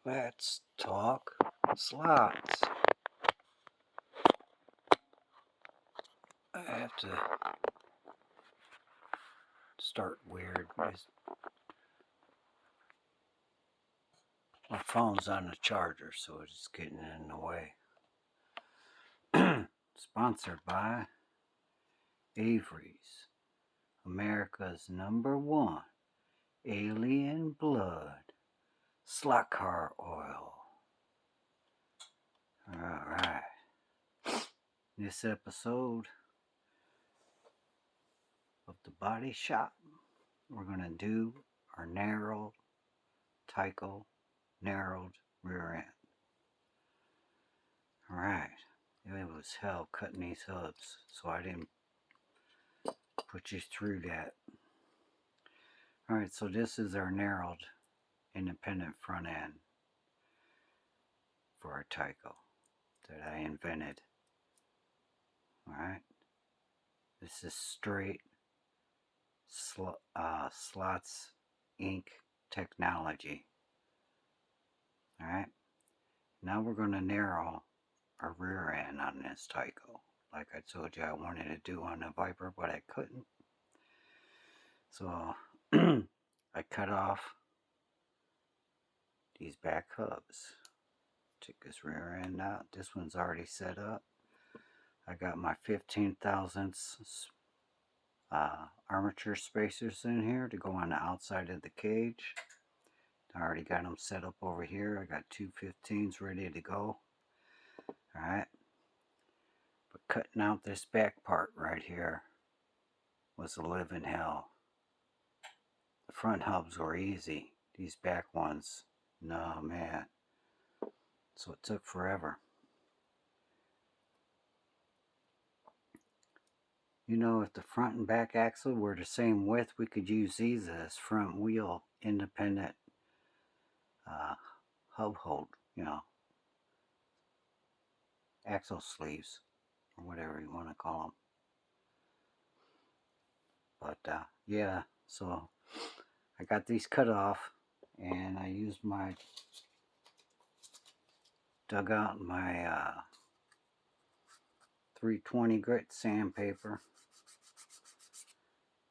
Let's talk slots. I have to start weird. My phone's on the charger, so it's getting in the way. Sponsored by Avery's, America's #1 alien blood slot car oil. Alright. This episode of the Body Shop, we're going to do our narrowed Tyco narrowed rear end. Alright. It was hell cutting these hubs, so I didn't put you through that. Alright, so this is our narrowed independent front end for our Tyco that I invented. Alright, this is straight slots ink technology. Alright, now we're going to narrow our rear end on this Tyco, like I told you I wanted to do on the Viper, but I couldn't. So I cut off these back hubs. Take this rear end out. This one's already set up. I got my 15 thousandths armature spacers in here to go on the outside of the cage. I already got them set up over here. I got two 15s ready to go. Alright. But cutting out this back part right here was a living hell. The front hubs were easy. These back ones, no man. So it took forever. You know, if the front and back axle were the same width, we could use these as front wheel independent hub hold, axle sleeves, or whatever you want to call them. But yeah, so I got these cut off, and I used dug out my 320 grit sandpaper.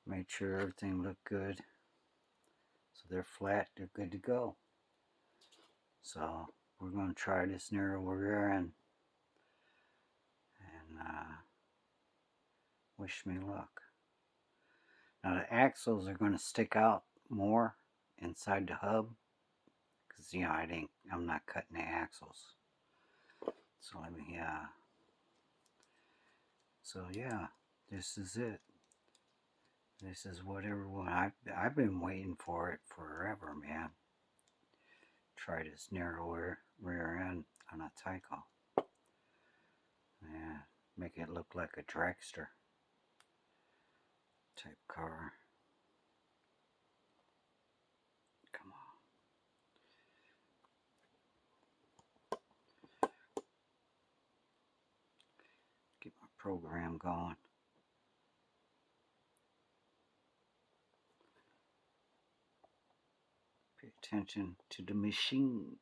Made sure everything looked good. So they're flat, they're good to go. So we're going to try this narrow rear end, and wish me luck. Now the axles are going to stick out more inside the hub, because I'm not cutting the axles. So let me so yeah, this is it. This is what everyone I've been waiting for it forever, man. Try this narrow rear end on a Tyco. Yeah, make it look like a dragster type car. Come on. Get my program going. Pay attention to the machine.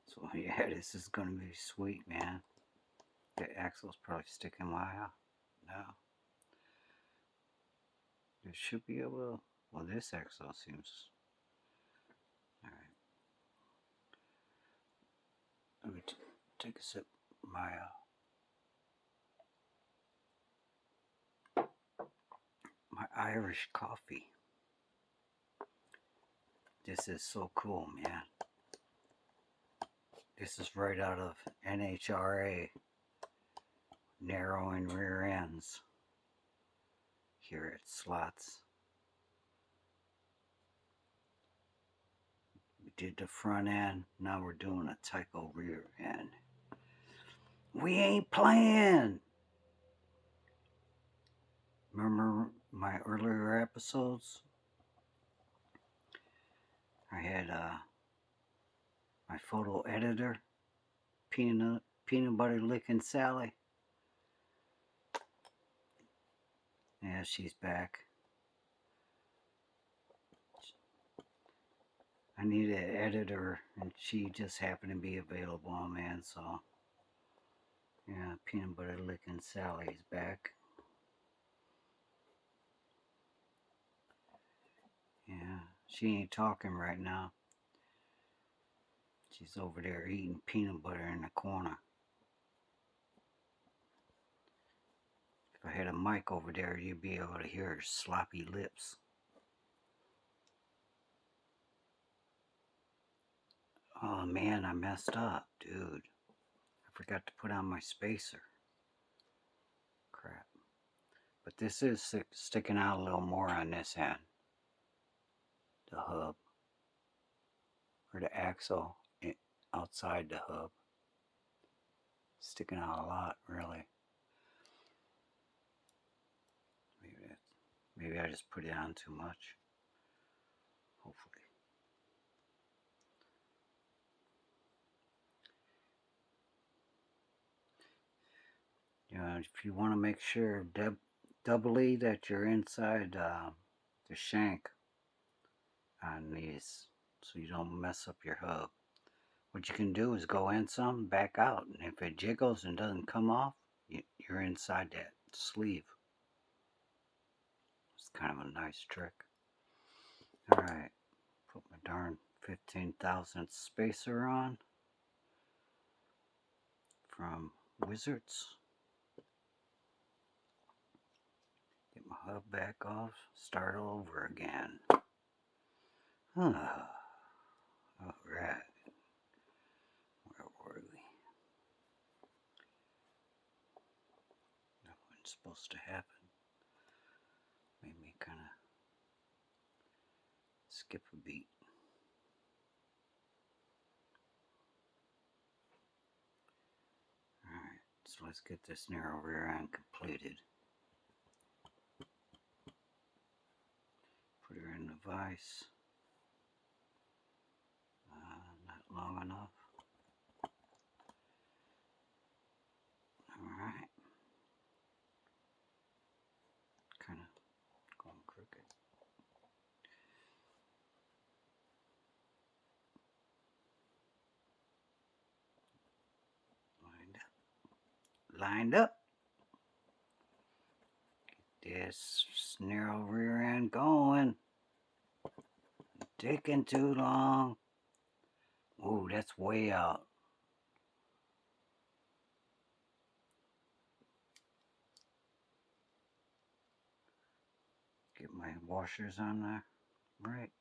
So yeah, this is gonna be sweet, man. The axle's probably sticking wow. No. It should be able to, well, this axle seems, alright. Let me take a sip of my Irish coffee. This is so cool, man. This is right out of NHRA, narrowing rear ends here at Slots. We did the front end, now we're doing a Tyco rear end. We ain't playing! Remember my earlier episodes? I had my photo editor, peanut butter licking Sally. Yeah, she's back. I need an editor, and she just happened to be available, man, so... Yeah, Peanut Butter Licking Sally's back. Yeah, she ain't talking right now. She's over there eating peanut butter in the corner. If I had a mic over there, you'd be able to hear her sloppy lips. Oh man, I messed up, dude. I forgot to put on my spacer. Crap. But this is sticking out a little more on this end. The hub. Or the axle outside the hub. Sticking out a lot, really. Maybe I just put it on too much. Hopefully. You know, if you want to make sure doubly that you're inside the shank on these, so you don't mess up your hub. What you can do is go in some, back out, and if it jiggles and doesn't come off, you're inside that sleeve. It's kind of a nice trick. Alright, put my darn 15,000 spacer on from Wizards. Get my hub back off, start over again. Alright. Where were we? That wasn't supposed to happen. Made me kind of skip a beat. Alright, so let's get this narrow rear end completed. Put her in the vise. Not long enough. Alright. Kind of going crooked. Lined up. Get this narrow rear end going. Taking too long. Ooh, that's way out. Get my washers on there. Right.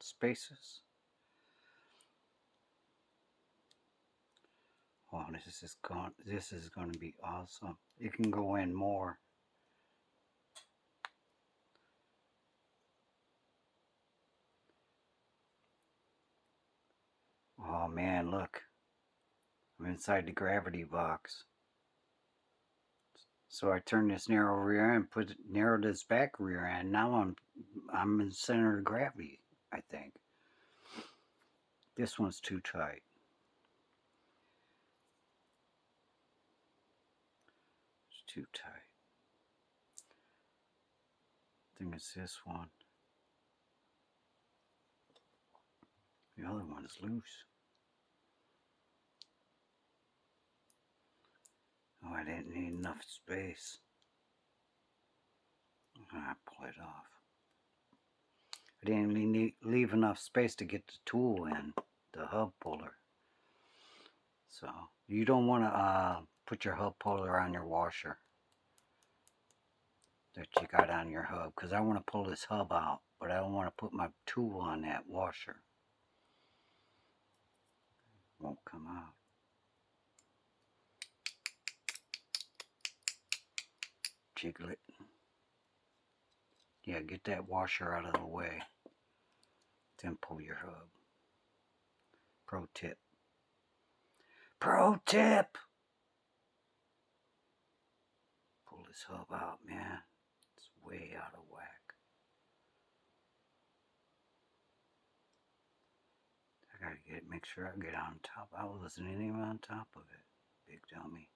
Spaces. Oh, this is going to be awesome. It can go in more. Oh man, look. I'm inside the gravity box. So I turn this narrow rear end, narrow this back rear end. Now I'm in center of gravity, I think. This one's too tight. It's too tight. I think it's this one. The other one's loose. Oh, I didn't need enough space. I pull it off. I didn't leave enough space to get the tool in, the hub puller. So, you don't want to put your hub puller on your washer that you got on your hub, because I want to pull this hub out, but I don't want to put my tool on that washer. It won't come out. Jiggle it. Yeah, get that washer out of the way. Then pull your hub. Pro tip. Pro tip! Pull this hub out, man. It's way out of whack. I gotta make sure I get on top. I wasn't even on top of it. Big dummy.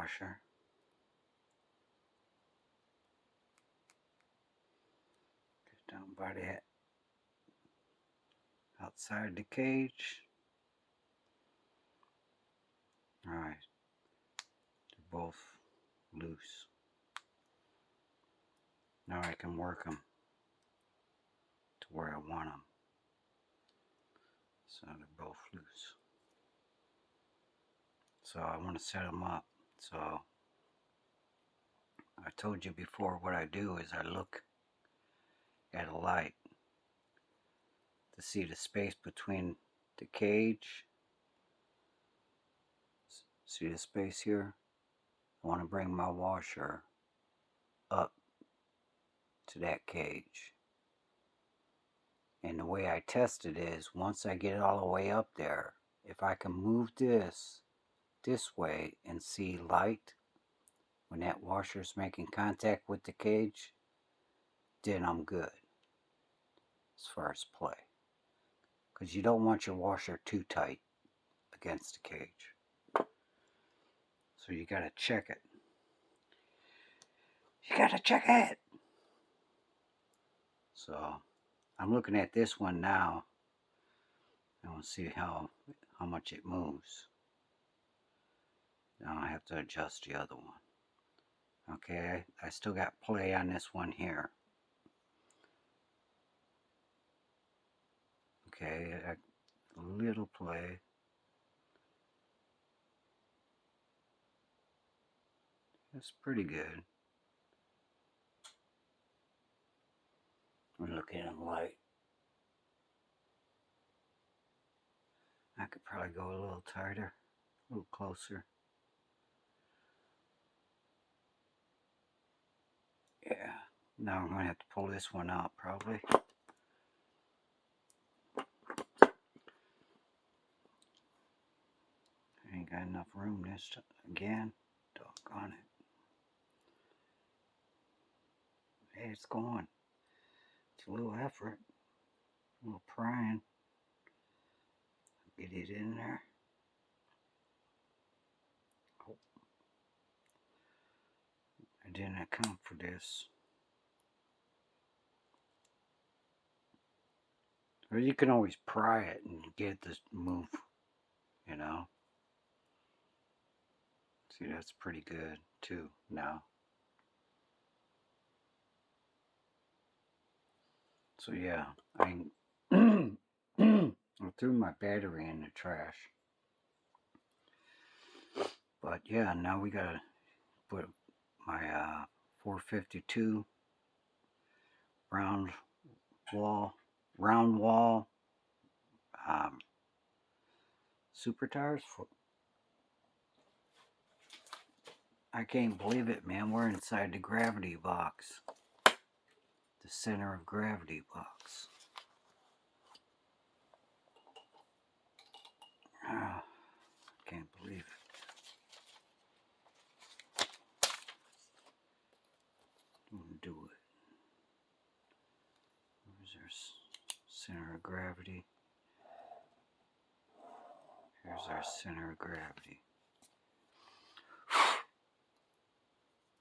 washer. Just down by that outside the cage. Alright, they're both loose. Now I can work them to where I want them. So they're both loose. So I want to set them up. So I told you before, what I do is I look at a light to see the space between the cage. See the space here? I want to bring my washer up to that cage. And the way I test it is, once I get it all the way up there, if I can move this way and see light when that washer is making contact with the cage, then I'm good as far as play. Because you don't want your washer too tight against the cage. So you gotta check it. You gotta check it! So I'm looking at this one now. I want to see how much it moves. Now I have to adjust the other one. Okay, I still got play on this one here. Okay, a little play. That's pretty good. We're looking at light. I could probably go a little tighter, a little closer. Yeah, now I'm going to have to pull this one out probably. I ain't got enough room this time. Again. Doggone it. Hey, it's going. It's a little effort. A little prying. Get it in there. Oh. I didn't account for this. Or you can always pry it and get it to move, you know. See, that's pretty good too now. So yeah, I threw my battery in the trash. But yeah, now we gotta put my 452 round wall super tires. I can't believe it, man. We're inside the gravity box, the center of gravity box. Oh, can't believe it. Do it. Where's our center of gravity? Here's our center of gravity.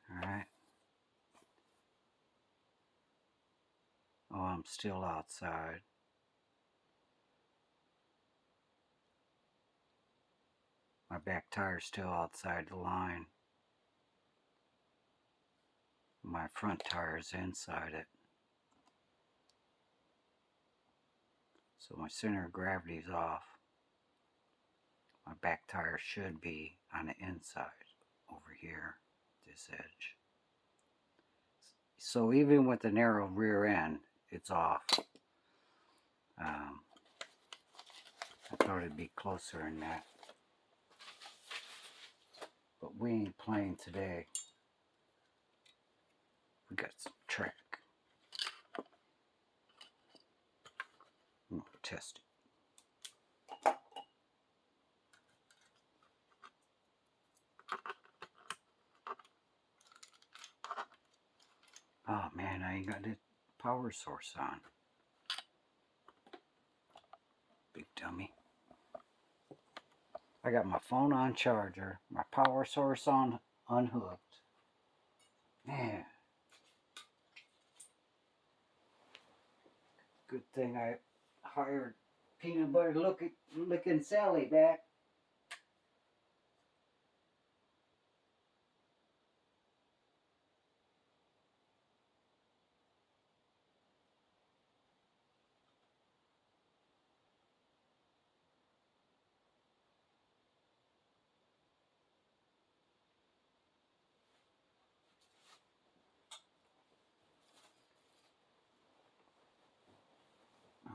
Alright. Oh, I'm still outside. My back tire's still outside the line. My front tire's inside it. So my center of gravity's off. My back tire should be on the inside over here, this edge. So even with the narrow rear end, it's off. I thought it'd be closer than that. But we ain't playing today. We got some track. I'm gonna test it. Oh man, I ain't got the power source on. Big dummy. I got my phone on charger, my power source on unhooked. Man, good thing I hired Peanut Butter Licking Sally back.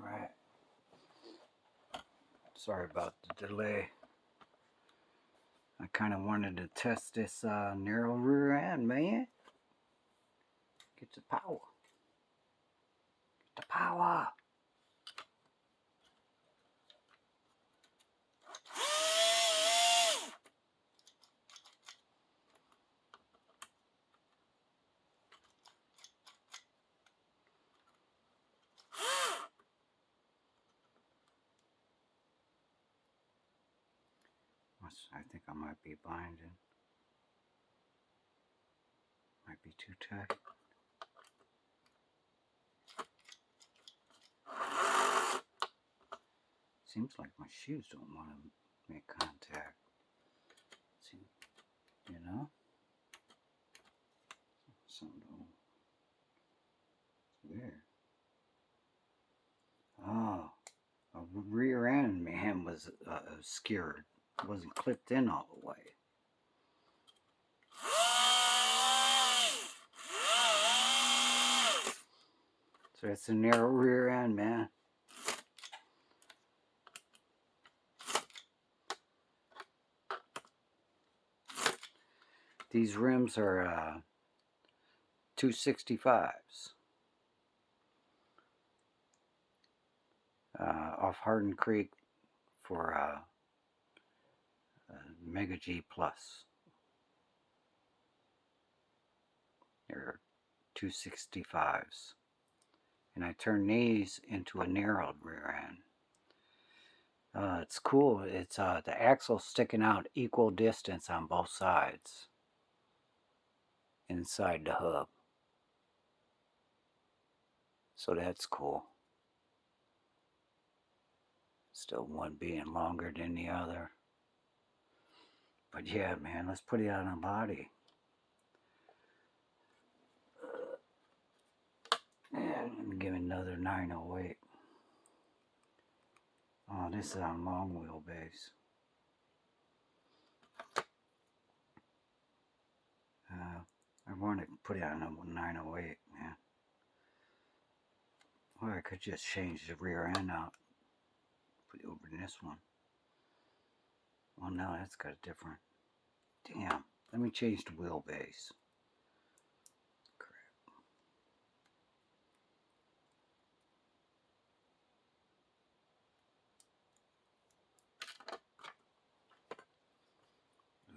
Alright. Sorry about the delay. I kind of wanted to test this narrow rear end, man. Get the power. Get the power. I think I might be binding. Might be too tight. Seems like my shoes don't want to make contact. See, you know? Something weird. Oh, a rear end, man, was skewered. It wasn't clipped in all the way. So it's a narrow rear end, man. These rims are 265s. Off Hardin Creek for Mega G Plus. They're 265s. And I turned these into a narrowed rear end. It's cool. It's the axle's sticking out equal distance on both sides inside the hub. So that's cool. Still one being longer than the other. But yeah, man, let's put it on a body. And let me give it another 908. Oh, this is on long wheelbase. I want to put it on a 908, man. Or I could just change the rear end out. Put it over in this one. Well, no, that's got a different. Damn. Let me change the wheelbase. Crap.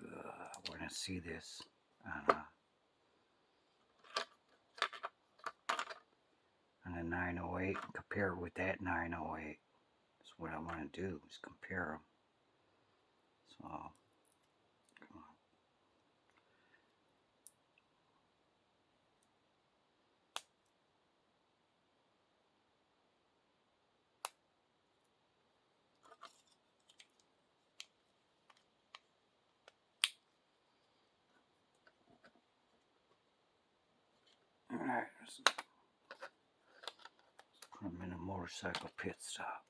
I want to see this on a 908. Compare it with that 908. That's what I want to do, is compare them. So, come on. Alright, let's put them in a motorcycle pit stop.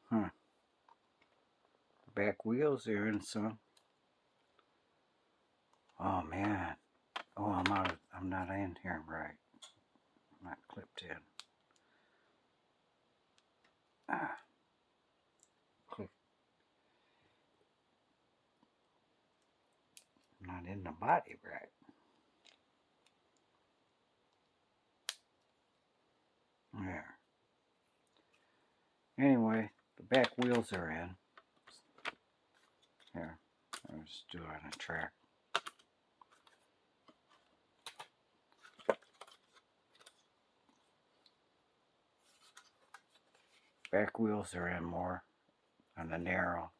Huh. Back wheels are in some. Oh man. Oh, I'm not in here right. I'm not clipped in. Click. I'm not in the body right. There. Anyway, the back wheels are in. Here, I'll just do it on a track. Back wheels are in more on the narrow.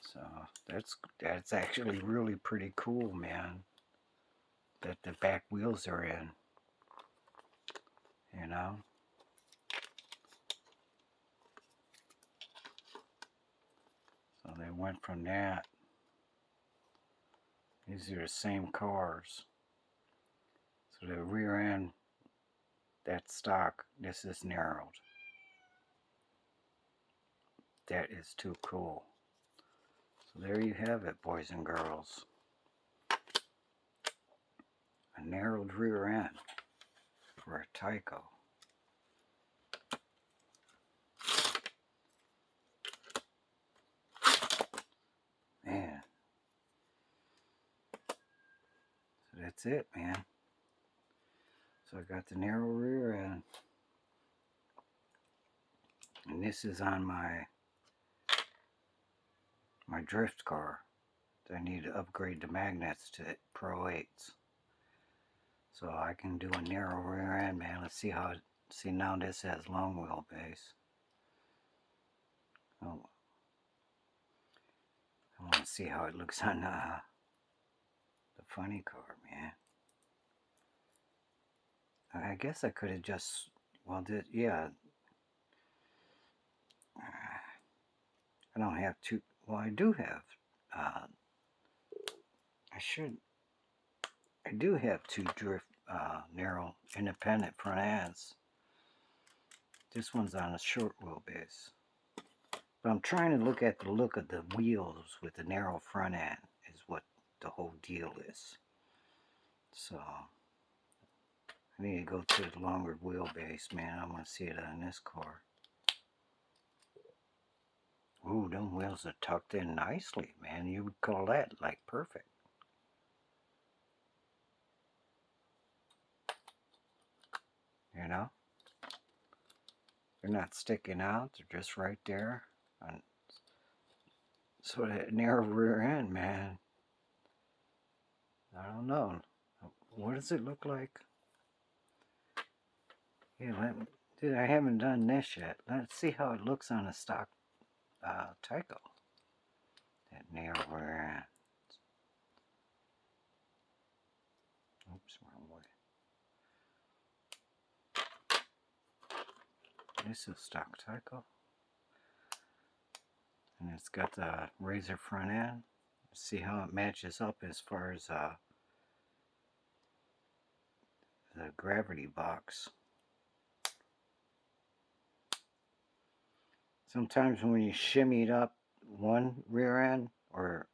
So that's actually really pretty cool, man. That the back wheels are in, you know. So they went from that. These are the same cars. So the rear end, that stock, this is narrowed. That is too cool. So there you have it, boys and girls. A narrowed rear end for a Tyco. Man. So that's it, man. So I got the narrow rear end. And this is on my drift car. I need to upgrade the magnets to Pro 8s. So I can do a narrow rear end, man. Let's see how see now this has long wheelbase. Oh, I want to see how it looks on the funny car, man. I guess I could have just, well, yeah. I don't have two, well, I do have, I do have two drift, narrow, independent front ends. This one's on a short wheelbase. But I'm trying to look at the look of the wheels with the narrow front end is what the whole deal is. So I need to go to the longer wheelbase, man. I want to see it on this car. Ooh, them wheels are tucked in nicely, man. You would call that like perfect. You know? They're not sticking out. They're just right there. And so that narrow rear end, man. I don't know. What does it look like? Yeah, dude, I haven't done this yet. Let's see how it looks on a stock Tyco. That narrow rear end. Oops, wrong way. This is stock Tyco. And it's got the razor front end. See how it matches up as far as the gravity box. Sometimes when you shimmy it up one rear end or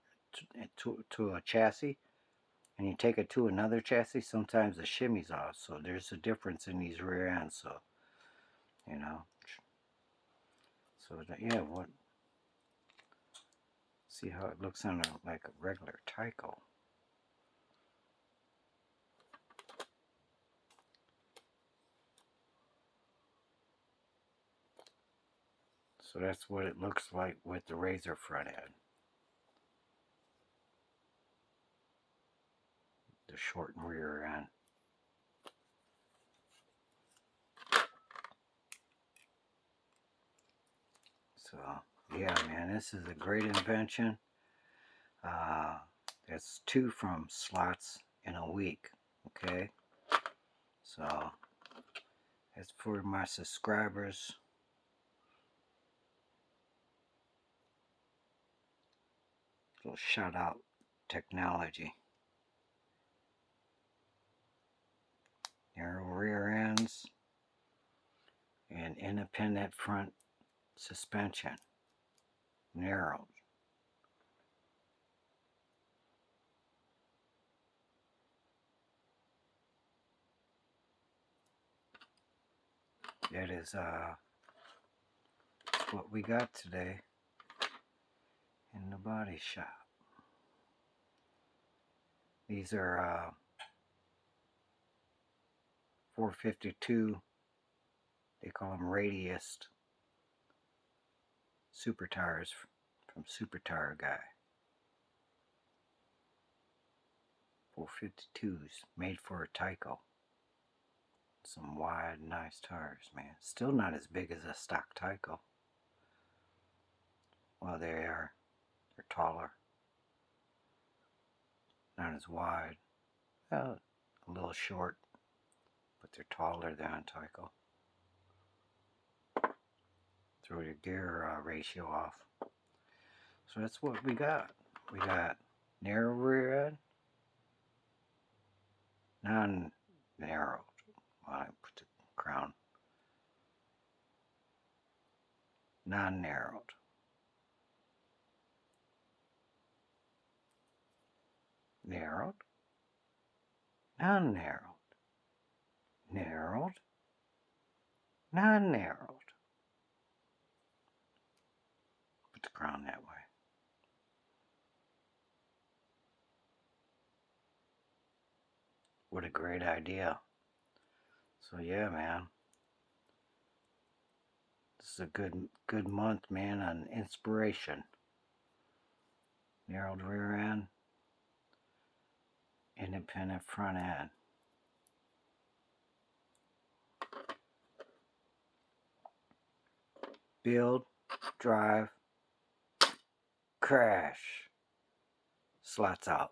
to a chassis and you take it to another chassis, sometimes the shimmy's off. So there's a difference in these rear ends. So, you know. So yeah, see how it looks on like a regular Tyco. So that's what it looks like with the razor front end. The shortened rear end. So yeah, man, this is a great invention. That's 2 from slots in a week. Okay, so that's for my subscribers. Little shout out technology. Narrow rear ends and independent front suspension. Narrowed. That is what we got today in the body shop. These are 452, they call them Radius super tires from Super Tire Guy. 452s made for a Tyco. Some wide, nice tires, man. Still not as big as a stock Tyco. Well, they are. They're taller. Not as wide. A little short, but they're taller than Tyco. Throw your gear ratio off. So that's what we got. We got narrow rear end, non-narrowed. Well, I put the crown. Non-narrowed. Narrowed. Non-narrowed. Narrowed. Non-narrowed. Put the crown that way. What a great idea. So yeah, man. This is a good month, man, on inspiration. Narrowed rear end. Independent front end. Build, drive, crash. Slots out.